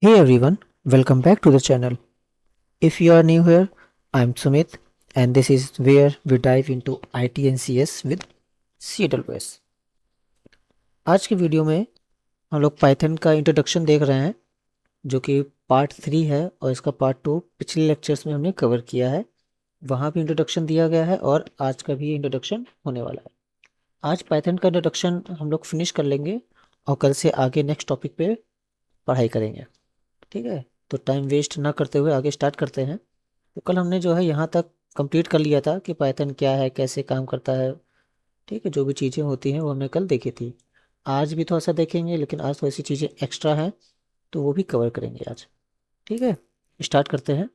Hey everyone, welcome back to the channel. If you are new here, I'm Sumit and this is where we dive into IT and CS with CWS. आज के video में हम लोग Python का introduction देख रहे हैं जो कि पार्ट 3 है और इसका पार्ट 2 पिछले लेक्चर्स में हमने कवर किया है। वहाँ भी इंट्रोडक्शन दिया गया है और आज का भी इंट्रोडक्शन होने वाला है। आज पाइथन का इंट्रोडक्शन हम लोग फिनिश कर लेंगे और कल से आगे नेक्स्ट टॉपिक पे पढ़ाई करेंगे। ठीक है, तो टाइम वेस्ट ना करते हुए आगे स्टार्ट करते हैं। तो कल हमने जो है यहाँ तक कंप्लीट कर लिया था कि पाइथन क्या है, कैसे काम करता है। ठीक है, जो भी चीज़ें होती हैं वो हमने कल देखी थी। आज भी थोड़ा सा देखेंगे लेकिन आज थोड़ी सी चीज़ें एक्स्ट्रा हैं तो वो भी कवर करेंगे आज। ठीक है, स्टार्ट करते हैं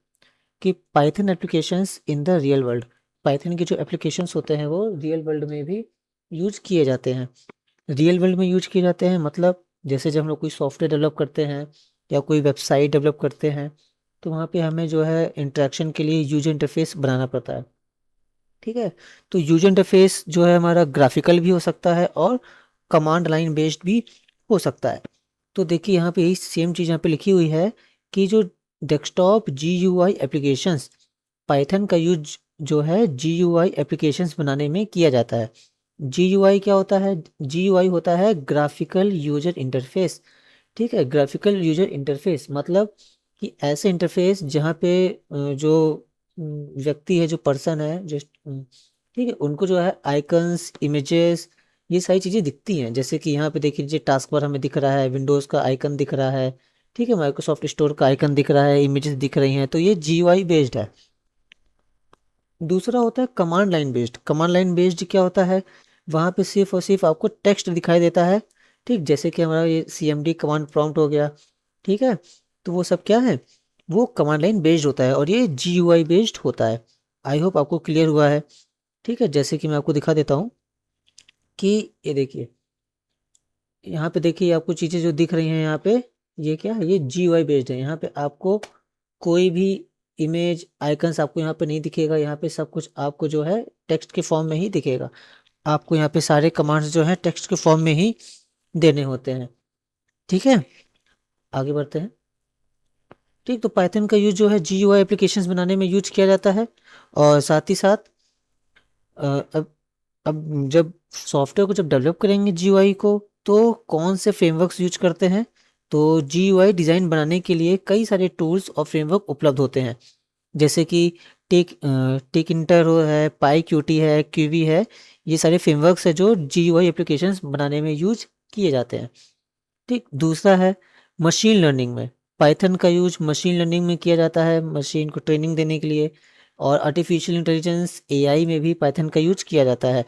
कि Python applications in the real world. Python के जो एप्लीकेशंस होते हैं वो रियल वर्ल्ड में भी यूज किए जाते हैं। रियल वर्ल्ड में यूज किए जाते हैं मतलब जैसे जब हम लोग कोई सॉफ्टवेयर डेवलप करते हैं या कोई वेबसाइट डेवलप करते हैं तो वहाँ पे हमें जो है इंटरेक्शन के लिए यूजर इंटरफेस बनाना पड़ता है। ठीक है, तो यूजर इंटरफेस जो है हमारा ग्राफिकल भी हो सकता है और कमांड लाइन बेस्ड भी हो सकता है। तो देखिए यहाँ पे यही सेम चीज़ यहाँ पे लिखी हुई है कि जो डेस्कटॉप GUI एप्लीकेशंस, पाइथन का यूज जो है GUI एप्लीकेशंस बनाने में किया जाता है। GUI क्या होता है? GUI होता है ग्राफिकल यूजर इंटरफेस। ठीक है, ग्राफिकल यूजर इंटरफेस मतलब कि ऐसे इंटरफेस जहाँ पे जो व्यक्ति है, जो पर्सन है, जो ठीक है, उनको जो है आइकन्स, इमेजेस, ये सारी चीज़ें दिखती हैं। जैसे कि यहाँ पे देख लीजिए टास्क बार हमें दिख रहा है, विंडोज़ का आइकन दिख रहा है, ठीक है, माइक्रोसॉफ्ट स्टोर का आइकन दिख रहा है, इमेजेस दिख रही हैं, तो ये GUI बेस्ड है। दूसरा होता है command line based. Command line based क्या होता है? वहाँ पे सिर्फ और सिर्फ आपको टेक्स्ट दिखाई देता है। ठीक, जैसे कि हमारा ये CMD कमांड प्रॉम्प्ट हो गया। ठीक है, तो वो सब क्या है? वो कमांड लाइन बेस्ड होता है और ये GUI बेस्ड होता है। आई होप आपको क्लियर हुआ है। ठीक है, जैसे कि मैं आपको दिखा देता हूँ कि ये देखिए, यहाँ पे देखिए आपको चीज़ें जो दिख रही हैं यहाँ पे, ये क्या है? ये GUI बेस्ड है। यहाँ पे आपको कोई भी इमेज, आइकन्स आपको यहाँ पे नहीं दिखेगा। यहाँ पे सब कुछ आपको जो है टेक्स्ट के फॉर्म में ही दिखेगा। आपको यहाँ पे सारे कमांड्स जो हैं टेक्स्ट के फॉर्म में ही देने होते हैं। ठीक है, आगे बढ़ते हैं। ठीक, तो पाइथन का यूज जो है GUI एप्लीकेशंस बनाने में यूज किया जाता है और साथ ही साथ अ, अब जब सॉफ्टवेयर को जब डेवलप करेंगे GUI को, तो कौन से फ्रेमवर्क्स यूज करते हैं? तो GUI डिज़ाइन बनाने के लिए कई सारे टूल्स और फ्रेमवर्क उपलब्ध होते हैं। जैसे कि टेक इंटर है, PyQt है, क्यूवी है। ये सारे फ्रेमवर्क्स है जो GUI एप्लीकेशंस बनाने में यूज किए जाते हैं। ठीक, दूसरा है मशीन लर्निंग में। पाइथन का यूज मशीन लर्निंग में किया जाता है, मशीन को ट्रेनिंग देने के लिए। और आर्टिफिशियल इंटेलिजेंस AI में भी पाइथन का यूज किया जाता है।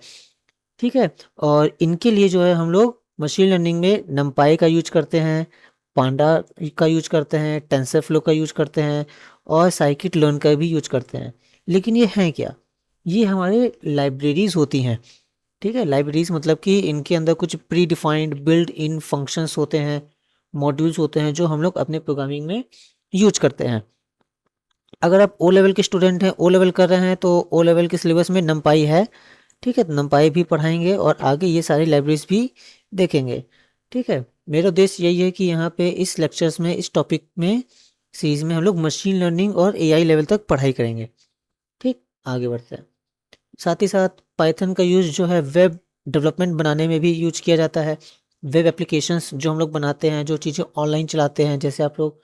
ठीक है, और इनके लिए जो है हम लोग मशीन लर्निंग में नमपाई का यूज करते हैं, पांडा का यूज करते हैं, टेंसरफ्लो का यूज करते हैं और साइकिट लर्न का भी यूज करते हैं। लेकिन ये हैं क्या? ये हमारे लाइब्रेरीज होती हैं। ठीक है, लाइब्रेरीज मतलब कि इनके अंदर कुछ pre defined build in functions होते हैं, मॉड्यूल्स होते हैं जो हम लोग अपने प्रोग्रामिंग में यूज करते हैं। अगर आप ओ लेवल के स्टूडेंट हैं, ओ लेवल कर रहे हैं, तो ओ लेवल के सिलेबस में नमपाई है। ठीक है, तो नमपाई भी पढ़ाएंगे और आगे ये सारी लाइब्रेरीज भी देखेंगे। ठीक है, मेरा उद्देश्य यही है कि यहाँ पे इस लेक्चर्स में, इस टॉपिक में, सीरीज में हम लोग मशीन लर्निंग और AI लेवल तक पढ़ाई करेंगे। ठीक, आगे बढ़ते हैं। साथ ही साथ पाइथन का यूज़ जो है वेब डेवलपमेंट बनाने में भी यूज किया जाता है। वेब एप्लीकेशंस जो हम लोग बनाते हैं, जो चीज़ें ऑनलाइन चलाते हैं, जैसे आप लोग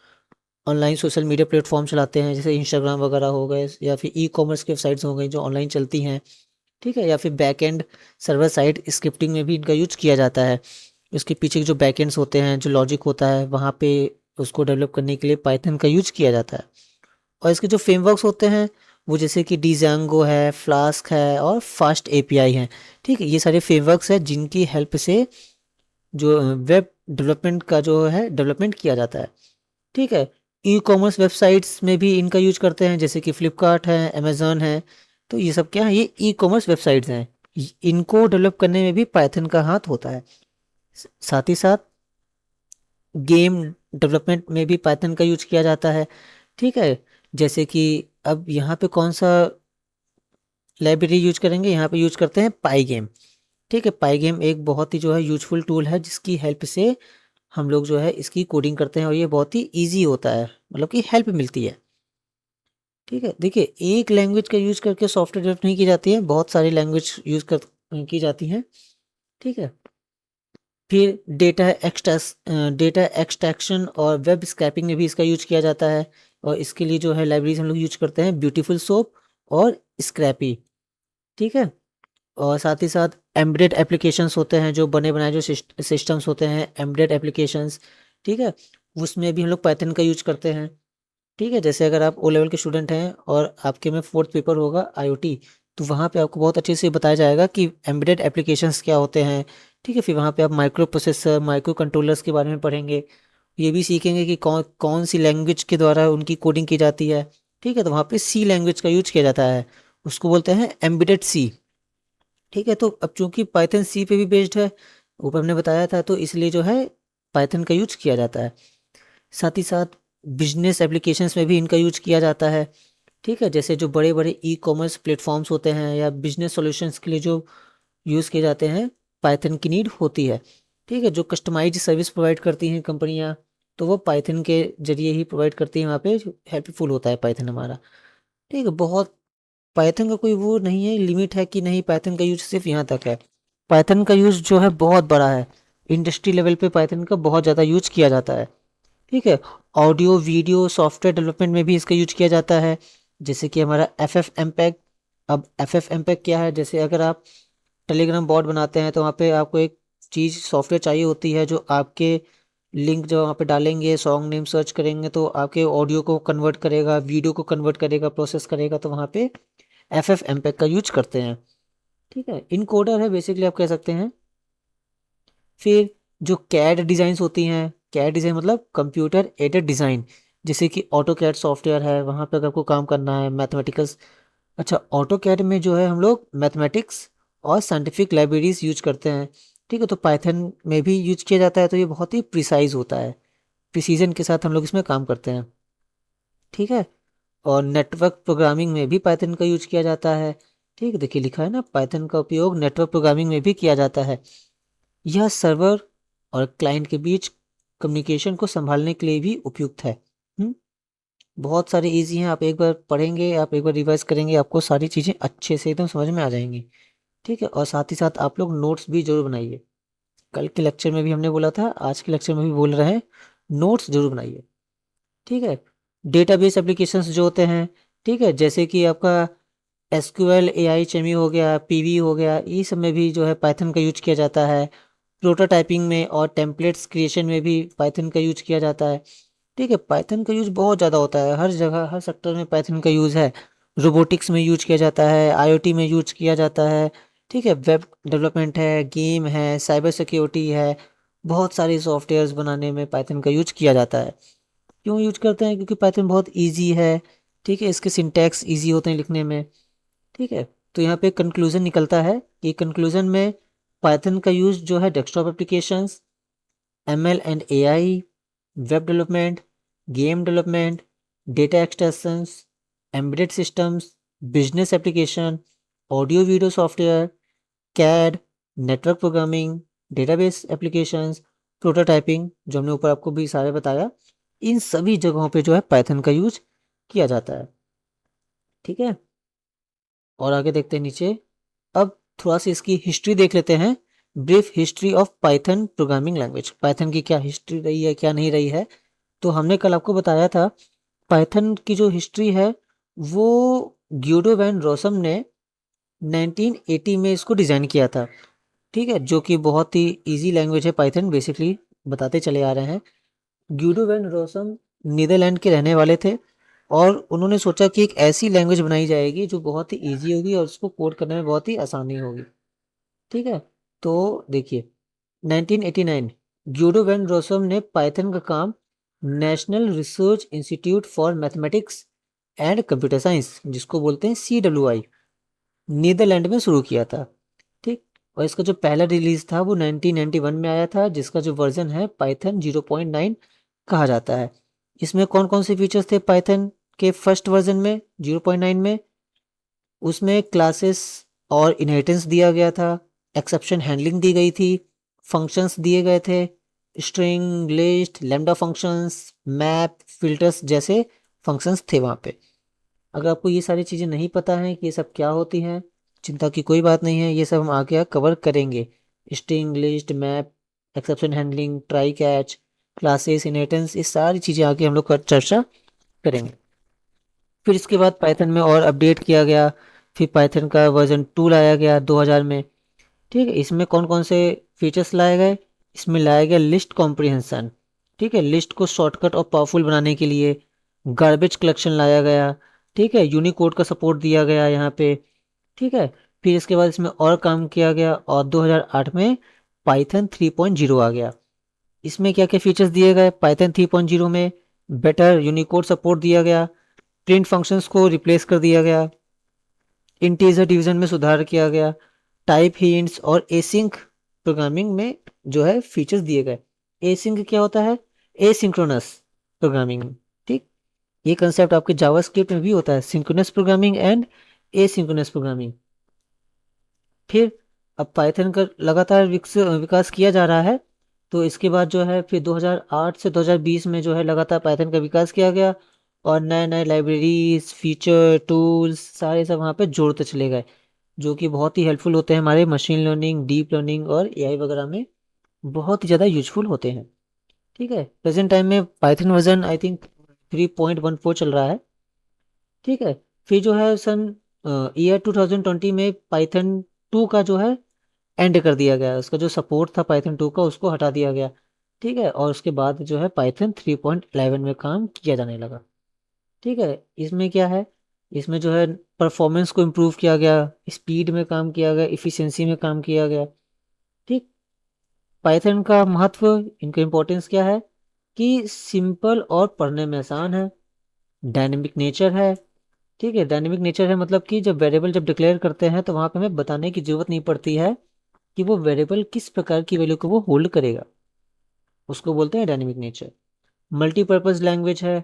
ऑनलाइन सोशल मीडिया प्लेटफॉर्म चलाते हैं, जैसे इंस्टाग्राम वगैरह हो गए या फिर ई-कॉमर्स की वेबसाइट्स हो गई जो ऑनलाइन चलती हैं। ठीक है, या फिर back and server side scripting में भी इनका यूज किया जाता है। उसके पीछे जो बैकएंड्स होते हैं, जो लॉजिक होता है, वहाँ पे उसको डेवलप करने के लिए पाइथन का यूज किया जाता है। और इसके जो फ्रेमवर्क्स होते हैं वो जैसे कि डिजांगो है, फ्लास्क है और फास्ट API है। ठीक है, ये सारे फ्रेमवर्क्स है जिनकी हेल्प से जो वेब डेवलपमेंट का जो है डेवलपमेंट किया जाता है। ठीक है, ई-कॉमर्स वेबसाइट्स में भी इनका यूज करते हैं, जैसे कि फ्लिपकार्ट है, अमेजोन है। तो ये सब क्या है? ये ई-कॉमर्स वेबसाइट्स हैं। इनको डेवलप करने में भी पाइथन का हाथ होता है। साथ ही साथ गेम डेवलपमेंट में भी पाइथन का यूज किया जाता है। ठीक है, जैसे कि अब यहाँ पे कौन सा लाइब्रेरी यूज करेंगे? यहाँ पे यूज करते हैं पाई गेम। ठीक है, पाई गेम एक बहुत ही जो है यूजफुल टूल है जिसकी हेल्प से हम लोग जो है इसकी कोडिंग करते हैं और ये बहुत ही ईजी होता है, मतलब कि हेल्प मिलती है। ठीक है, देखिए एक लैंग्वेज का यूज़ करके सॉफ्टवेयर डेवलप नहीं की जाती है, बहुत सारी लैंग्वेज यूज़ कर की जाती हैं। ठीक है, फिर डेटा एक्सट्रैक्शन और वेब स्क्रैपिंग में भी इसका यूज किया जाता है, और इसके लिए जो है लाइब्रेरीज हम लोग यूज करते हैं ब्यूटीफुल सोप और स्क्रैपी। ठीक है, और साथ ही साथ एम्बेडेड एप्लीकेशंस होते हैं, जो बने बनाए जो सिस्टम्स होते हैं एम्बेडेड एप्लीकेशंस। ठीक है, उसमें भी हम लोग पाइथन का यूज करते हैं। ठीक है, जैसे अगर आप ओ लेवल के स्टूडेंट हैं और आपके में 4th पेपर होगा आईओटी, तो वहाँ पे आपको बहुत अच्छे से बताया जाएगा कि एम्बेडेड एप्लीकेशंस क्या होते हैं। ठीक है, फिर वहाँ पे आप माइक्रो प्रोसेसर, माइक्रो कंट्रोलर्स के बारे में पढ़ेंगे, ये भी सीखेंगे कि कौन कौन सी लैंग्वेज के द्वारा उनकी कोडिंग की जाती है। ठीक है, तो वहाँ पे सी लैंग्वेज का यूज किया जाता है, उसको बोलते हैं एम्बेडेड सी। ठीक है, तो अब चूंकि पाइथन सी पे भी बेस्ड है, ऊपर हमने बताया था, तो इसलिए जो है पाइथन का यूज किया जाता है। साथ ही साथ बिजनेस एप्लीकेशंस में भी इनका यूज किया जाता है। ठीक है, जैसे जो बड़े बड़े ई कॉमर्स प्लेटफॉर्म्स होते हैं या बिजनेस सॉल्यूशंस के लिए जो यूज़ किए जाते हैं, पाइथन की नीड होती है। ठीक है, जो कस्टमाइज सर्विस प्रोवाइड करती हैं कंपनियां, तो वो पाइथन के जरिए ही प्रोवाइड करती हैं, वहाँ पे हेल्पफुल होता है पाइथन हमारा। ठीक है, बहुत पाइथन का कोई वो नहीं है, लिमिट है कि नहीं पाइथन का यूज सिर्फ यहाँ तक है। पाइथन का यूज जो है बहुत बड़ा है, इंडस्ट्री लेवल पे पाइथन का बहुत ज़्यादा यूज किया जाता है। ठीक है, ऑडियो वीडियो सॉफ्टवेयर डेवलपमेंट में भी इसका यूज किया जाता है, जैसे कि हमारा एफ एफ एम्पैक। अब एफ एफ एम्पैक क्या है, जैसे अगर आप टेलीग्राम बॉट बनाते हैं तो वहाँ पे आपको एक चीज़ सॉफ्टवेयर चाहिए होती है, जो आपके लिंक जो वहाँ पे डालेंगे, सॉन्ग नेम सर्च करेंगे तो आपके ऑडियो को कन्वर्ट करेगा, वीडियो को कन्वर्ट करेगा, प्रोसेस करेगा, तो वहाँ पे एफ एफ एम्पैक का यूज करते हैं। ठीक है, इनकोडर है बेसिकली आप कह सकते हैं। फिर जो कैड डिज़ाइंस होती हैं, कैड डिज़ाइन मतलब कंप्यूटर एडेड डिज़ाइन, जैसे कि ऑटो कैड सॉफ्टवेयर है, वहाँ पे अगर आपको काम करना है मैथमेटिकल्स। अच्छा, ऑटो कैड में जो है हम लोग मैथमेटिक्स और साइंटिफिक लाइब्रेरीज यूज करते हैं। ठीक है, तो पाइथन में भी यूज किया जाता है, तो ये बहुत ही प्रिसाइज होता है, प्रिसीजन के साथ हम लोग इसमें काम करते हैं। ठीक है, और नेटवर्क प्रोग्रामिंग में भी पाइथन का यूज किया जाता है। ठीक है, देखिए लिखा है ना, पाइथन का उपयोग नेटवर्क प्रोग्रामिंग में भी किया जाता है। यह सर्वर और क्लाइंट के बीच कम्युनिकेशन को संभालने के लिए भी उपयुक्त है। हम्म, बहुत सारे इजी हैं, आप एक बार पढ़ेंगे, आप एक बार रिवाइज करेंगे, आपको सारी चीज़ें अच्छे से एकदम समझ में आ जाएंगी। ठीक है, और साथ ही साथ आप लोग नोट्स भी जरूर बनाइए। कल के लेक्चर में भी हमने बोला था, आज के लेक्चर में भी बोल रहे हैं, नोट्स जरूर बनाइए। ठीक है, डेटाबेस एप्लीकेशंस जो होते हैं, ठीक है, जैसे कि आपका एसक्यूएल एआई चेमी हो गया, पीवी हो गया, ये सब में भी जो है पाइथन का यूज किया जाता है। प्रोटोटाइपिंग में और टेम्पलेट्स क्रिएशन में भी पाइथन का यूज किया जाता है। ठीक है, पाइथन का यूज बहुत ज़्यादा होता है, हर जगह हर सेक्टर में पाइथन का यूज़ है। रोबोटिक्स में यूज किया जाता है, आईओटी में यूज किया जाता है। ठीक है, वेब डेवलपमेंट है, गेम है, साइबर सिक्योरिटी है, बहुत सारी सॉफ्टवेयर्स बनाने में पाइथन का यूज किया जाता है। क्यों यूज करते हैं, क्योंकि पाइथन बहुत ईजी है। ठीक है, इसके सिंटैक्स ईजी होते हैं लिखने में। ठीक है, तो यहाँ पे कंक्लूजन निकलता है कि कंक्लूजन में पाइथन का यूज जो है desktop applications, ML and AI, web development, game development, data extensions, embedded systems, business application, audio video software, CAD, network programming, database applications, prototyping, जो हमने ऊपर आपको भी सारे बताया, इन सभी जगहों पे जो है पाइथन का यूज किया जाता है। ठीक है, और आगे देखते हैं नीचे। अब थोड़ा सा इसकी हिस्ट्री देख लेते हैं, brief history of Python programming language. Python की क्या हिस्ट्री रही है, क्या नहीं रही है। तो हमने कल आपको बताया था, पाइथन की जो हिस्ट्री है वो ग्यूडो वैन रोसम ने 1980 में इसको डिज़ाइन किया था। ठीक है, जो कि बहुत ही इजी लैंग्वेज है पाइथन, बेसिकली बताते चले आ रहे हैं। ग्यूडो वैन रोसम नीदरलैंड के रहने वाले थे, और उन्होंने सोचा कि एक ऐसी लैंग्वेज बनाई जाएगी जो बहुत ही इजी होगी और उसको कोड करने में बहुत ही आसानी होगी। ठीक है, तो देखिए 1989 ग्यूडो वैन रोसम ने पाइथन का काम national research institute for mathematics and computer science, जिसको बोलते हैं CWI, नीदरलैंड में शुरू किया था। ठीक, और इसका जो पहला रिलीज था वो 1991 में आया था, जिसका जो वर्जन है पाइथन 0.9 कहा जाता है। इसमें कौन कौन से फीचर्स थे पाइथन के फर्स्ट वर्जन में 0.9 में, उसमें क्लासेस और इनहेरिटेंस दिया गया था, एक्सेप्शन हैंडलिंग दी गई थी, फंक्शंस दिए गए थे, string, list, lambda functions, map, filters जैसे फंक्शंस थे वहाँ पे। अगर आपको ये सारी चीज़ें नहीं पता है कि ये सब क्या होती हैं, चिंता की कोई बात नहीं है, ये सब हम आगे कवर करेंगे। String, list, map, exception handling, try catch, classes, inheritance, ये सारी चीज़ें आगे हम लोग का चर्चा करेंगे। फिर इसके बाद पाइथन में और अपडेट किया गया। फिर पाइथन का वर्जन 2 लाया गया 2000 में। ठीक है, इसमें कौन कौन से फीचर्स लाए गए? इसमें लाया गया लिस्ट कॉम्प्रिहेंशन। ठीक है, लिस्ट को शॉर्टकट और पावरफुल बनाने के लिए गार्बेज कलेक्शन लाया गया। ठीक है, यूनिकोड का सपोर्ट दिया गया यहाँ पे। ठीक है, फिर इसके बाद इसमें और काम किया गया और 2008 में पाइथन 3.0 आ गया। इसमें क्या क्या फीचर्स दिए गए पाइथन 3.0 में? बेटर यूनिकोड सपोर्ट दिया गया, प्रिंट फंक्शंस को रिप्लेस कर दिया गया, इंटीजर डिवीजन में सुधार किया गया, टाइप हिंट्स और एसिंक प्रोग्रामिंग में जो है फीचर्स दिए गए। एसिंक क्या होता है? Asynchronous programming. ठीक, ये कंसेप्ट आपके जावास्क्रिप्ट में भी होता है, synchronous programming and asynchronous programming. फिर अब पाइथन का लगातार विकास किया जा रहा है। तो इसके बाद जो है फिर 2008 से 2020 में जो है लगातार पाइथन का विकास किया गया और नए नए लाइब्रेरीज, फीचर, टूल्स सारे सब वहाँ पे जोड़ते चले गए, जो कि बहुत ही हेल्पफुल होते हैं हमारे मशीन लर्निंग, डीप लर्निंग और एआई वगैरह में, बहुत ही ज़्यादा यूजफुल होते हैं। ठीक है, प्रेजेंट टाइम में पाइथन वर्जन आई थिंक 3.14 चल रहा है। ठीक है, फिर जो है सन ईयर 2020 में पाइथन 2 का जो है एंड कर दिया गया, उसका जो सपोर्ट था पाइथन 2 का उसको हटा दिया गया। ठीक है, और उसके बाद जो है पाइथन 3.11 में काम किया जाने लगा। ठीक है, इसमें क्या है, इसमें जो है परफॉर्मेंस को इम्प्रूव किया गया, स्पीड में काम किया गया, इफ़िशियंसी में काम किया गया। ठीक, पाइथन का महत्व, इनका इम्पोर्टेंस क्या है कि सिंपल और पढ़ने में आसान है, डायनेमिक नेचर है। ठीक है, डायनेमिक नेचर है मतलब कि जब वेरिएबल जब डिक्लेयर करते हैं तो वहाँ पे हमें बताने की ज़रूरत नहीं पड़ती है कि वो वेरिएबल किस प्रकार की वैल्यू को वो होल्ड करेगा, उसको बोलते हैं डायनेमिक नेचर। मल्टीपर्पज़ लैंग्वेज है।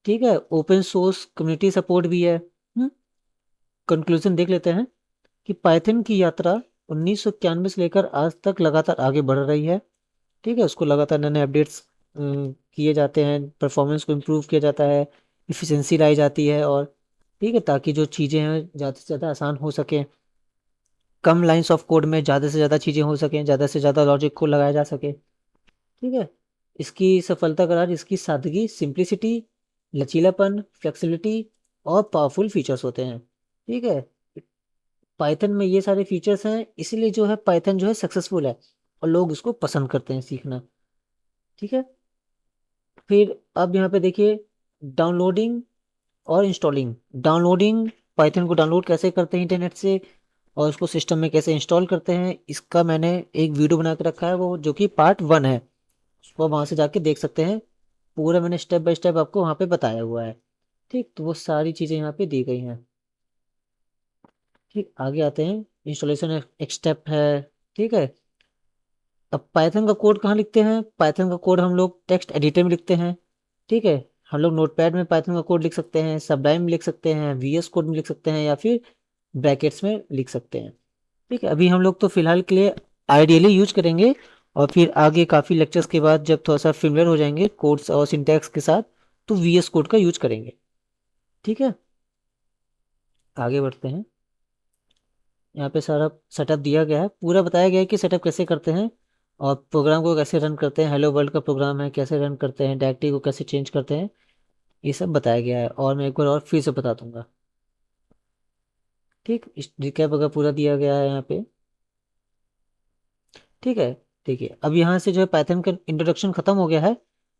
ठीक है, ओपन सोर्स कम्युनिटी सपोर्ट भी है। कंक्लूजन देख लेते हैं कि पाइथन की यात्रा 1991 से लेकर आज तक लगातार आगे बढ़ रही है। ठीक है, उसको लगातार नए नए अपडेट्स किए जाते हैं, परफॉर्मेंस को इम्प्रूव किया जाता है, इफ़िशियंसी लाई जाती है, और ठीक है ताकि जो चीज़ें हैं ज़्यादा से ज़्यादा आसान हो सकें, कम लाइंस ऑफ कोड में ज़्यादा से ज़्यादा चीज़ें हो सकें, ज़्यादा से ज़्यादा लॉजिक को लगाया जा सके। ठीक है, इसकी सफलता का राज इसकी सादगी, सिंप्लिसिटी, लचीलापन, फ्लेक्सिबिलिटी और पावरफुल फीचर्स होते हैं। ठीक है, पाइथन में ये सारे फीचर्स हैं, इसीलिए जो है पाइथन जो है सक्सेसफुल है और लोग इसको पसंद करते हैं सीखना। ठीक है, फिर अब यहाँ पे देखिए डाउनलोडिंग और इंस्टॉलिंग। डाउनलोडिंग, पाइथन को डाउनलोड कैसे करते हैं इंटरनेट से और उसको सिस्टम में कैसे इंस्टॉल करते हैं, इसका मैंने एक वीडियो बना के रखा है, वो जो कि पार्ट 1 है, उसको वहाँ से जाके देख सकते हैं। पूरा मैंने स्टेप बाय स्टेप आपको वहाँ पे बताया हुआ है। ठीक, तो वो सारी चीज़ें यहाँ पे दी गई हैं। ठीक, आगे आते हैं, इंस्टॉलेशन एक स्टेप है। ठीक है, अब पाइथन का कोड कहाँ लिखते हैं? पाइथन का कोड हम लोग टेक्स्ट एडिटर में लिखते हैं। ठीक है, हम लोग नोटपैड में पाइथन का कोड लिख सकते हैं, सबलाइन में लिख सकते हैं, वीएस कोड में लिख सकते हैं, या फिर ब्रैकेट्स में लिख सकते हैं। ठीक है, अभी हम लोग तो फिलहाल के लिए आइडियली यूज करेंगे, और फिर आगे काफ़ी लेक्चर्स के बाद जब थोड़ा सा फेमिलियर हो जाएंगे कोड्स और सिंटैक्स के साथ, तो वीएस कोड का यूज करेंगे। ठीक है, आगे बढ़ते हैं। यहाँ पे सारा सेटअप दिया गया है, पूरा बताया गया है कि सेटअप कैसे करते हैं और प्रोग्राम को कैसे रन करते हैं। हेलो वर्ल्ड का प्रोग्राम है, कैसे रन करते हैं, डायरेक्टरी को कैसे चेंज करते हैं, ये सब बताया गया है, और मैं एक बार और फिर से बता दूंगा। ठीक, इस रिकैप वगैरह पूरा दिया गया है यहाँ पे। ठीक है, देखिए अब यहाँ से जो है पाइथन का इंट्रोडक्शन खत्म हो गया है,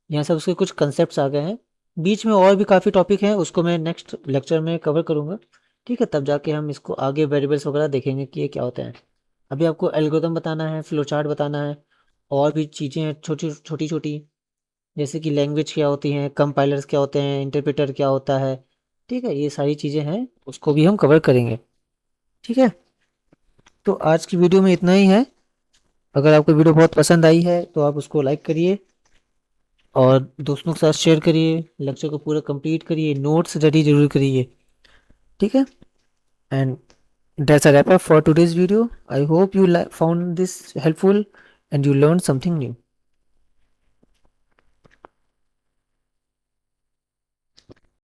यहाँ से उसके कुछ कंसेप्ट आ गए हैं। बीच में और भी काफ़ी टॉपिक हैं, उसको मैं नेक्स्ट लेक्चर में कवर करूँगा। ठीक है, तब जाके हम इसको आगे वेरिएबल्स वगैरह देखेंगे कि ये क्या होते हैं। अभी आपको एल्गोरिथम बताना है, फ्लो चार्ट बताना है, और भी चीज़ें हैं छोटी छोटी छोटी, जैसे कि लैंग्वेज क्या होती हैं, कंपाइलर्स क्या होते हैं, इंटरप्रेटर क्या होता है। ठीक है, ये सारी चीज़ें हैं, उसको भी हम कवर करेंगे। ठीक है, तो आज की वीडियो में इतना ही है। अगर आपको वीडियो बहुत पसंद आई है तो आप उसको लाइक करिए और दोस्तों के साथ शेयर करिए, लेक्चर को पूरा कंप्लीट करिए, नोट्स रेडी जरूर करिए। ठीक है, and that's a wrap up for today's video. I hope you found this helpful and you learned something new.